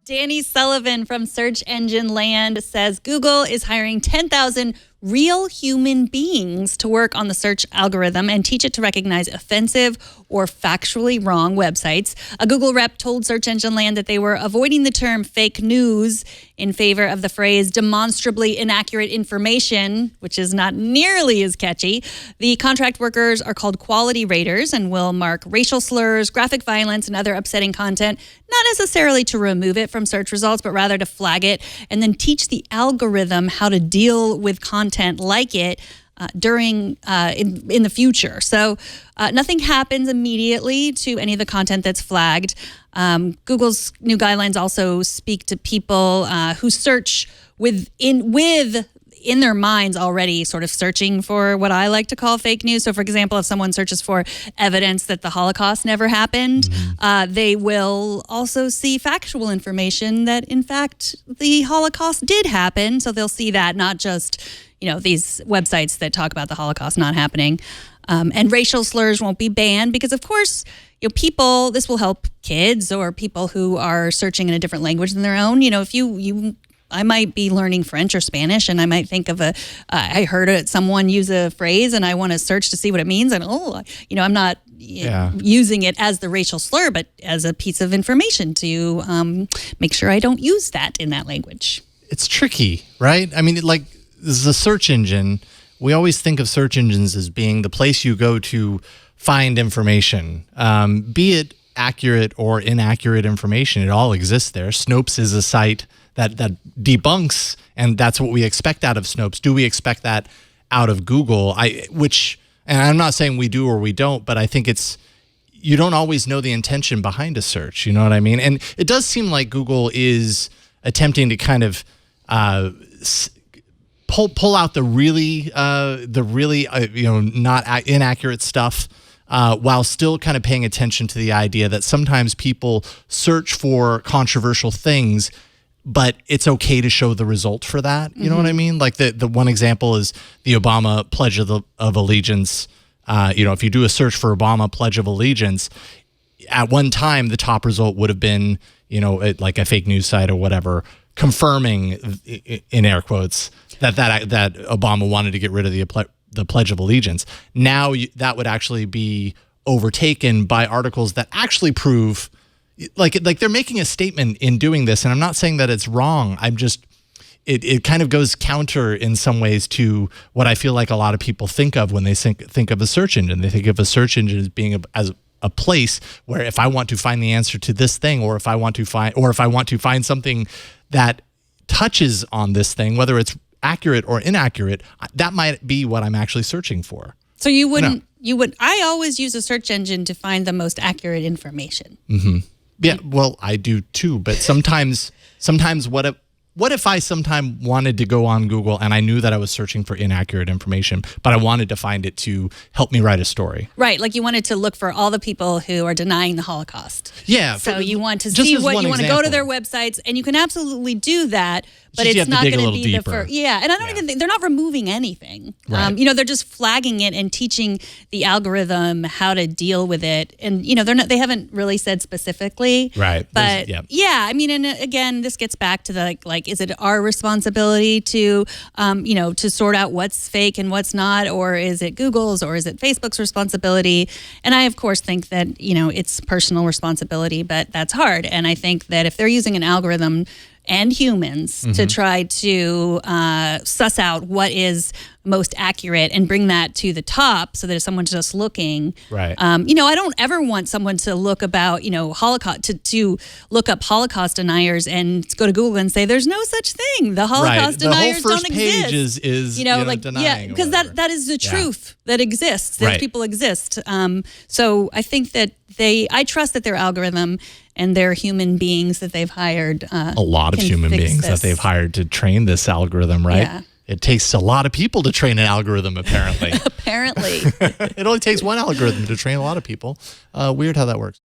Danny Sullivan from Search Engine Land says Google is hiring 10,000 real human beings to work on the search algorithm and teach it to recognize offensive or factually wrong websites. A Google rep told Search Engine Land that they were avoiding the term fake news in favor of the phrase demonstrably inaccurate information, which is not nearly as catchy. The contract workers are called quality raters and will mark racial slurs, graphic violence, and other upsetting content, not necessarily to remove it from search results, but rather to flag it and then teach the algorithm how to deal with content like it in the future. So nothing happens immediately to any of the content that's flagged. Google's new guidelines also speak to people who search in their minds already sort of searching for what I like to call fake news. So, for example, if someone searches for evidence that the Holocaust never happened, they will also see factual information that, in fact, the Holocaust did happen. So they'll see that, not just, these websites that talk about the Holocaust not happening. And racial slurs won't be banned because, of course, this will help kids or people who are searching in a different language than their own. If I might be learning French or Spanish, and I might think of I heard someone use a phrase, and I want to search to see what it means. And I'm not using it as the racial slur, but as a piece of information to make sure I don't use that in that language. It's tricky, right? I mean, like, this is a search engine. We always think of search engines as being the place you go to find information, be it accurate or inaccurate information. It all exists there. Snopes is a site that debunks, and that's what we expect out of Snopes. Do we expect that out of Google? And I'm not saying we do or we don't, but I think you don't always know the intention behind a search. You know what I mean? And it does seem like Google is attempting to kind of pull out the really not inaccurate stuff, while still kind of paying attention to the idea that sometimes people search for controversial things, but it's okay to show the result for that. You know what I mean? Like the one example is the Obama Pledge of Allegiance. If you do a search for Obama Pledge of Allegiance, at one time the top result would have been, like a fake news site or whatever, confirming, in air quotes, that Obama wanted to get rid of the Pledge of Allegiance. Now that would actually be overtaken by articles that actually prove, like they're making a statement in doing this, and I'm not saying that it's wrong. I'm just, it kind of goes counter in some ways to what I feel like a lot of people think of when they think of a search engine. They think of a search engine as being a place where if I want to find the answer to this thing, or if I want to find something that touches on this thing, whether it's accurate or inaccurate, that might be what I'm actually searching for. So I always use a search engine to find the most accurate information. Yeah, well, I do too, but sometimes what if I sometime wanted to go on Google and I knew that I was searching for inaccurate information, but I wanted to find it to help me write a story? Right, like you wanted to look for all the people who are denying the Holocaust. Yeah. So you want to see what you want to go to their websites, and you can absolutely do that, but it's not going to be the first. Yeah, and I don't even think they're not removing anything. Right. They're just flagging it and teaching the algorithm how to deal with it, and they haven't really said specifically. Right. But and again, this gets back to the is it our responsibility to to sort out what's fake and what's not, or is it Google's, or is it Facebook's responsibility? And I of course think that it's personal responsibility, but that's hard. And I think that if they're using an algorithm and humans to try to suss out what is most accurate and bring that to the top, so that if someone's just looking, right. I don't ever want someone to look about, Holocaust, to look up Holocaust deniers and go to Google and say, there's no such thing. The Holocaust deniers don't exist. The whole first page is denying. Because that is the truth that exists. Those people exist. So I think that I trust that their algorithm and their human beings that they've hired. A lot of human beings that they've hired to train this algorithm, right? Yeah. It takes a lot of people to train an algorithm, apparently. Apparently. It only takes one algorithm to train a lot of people. Weird how that works.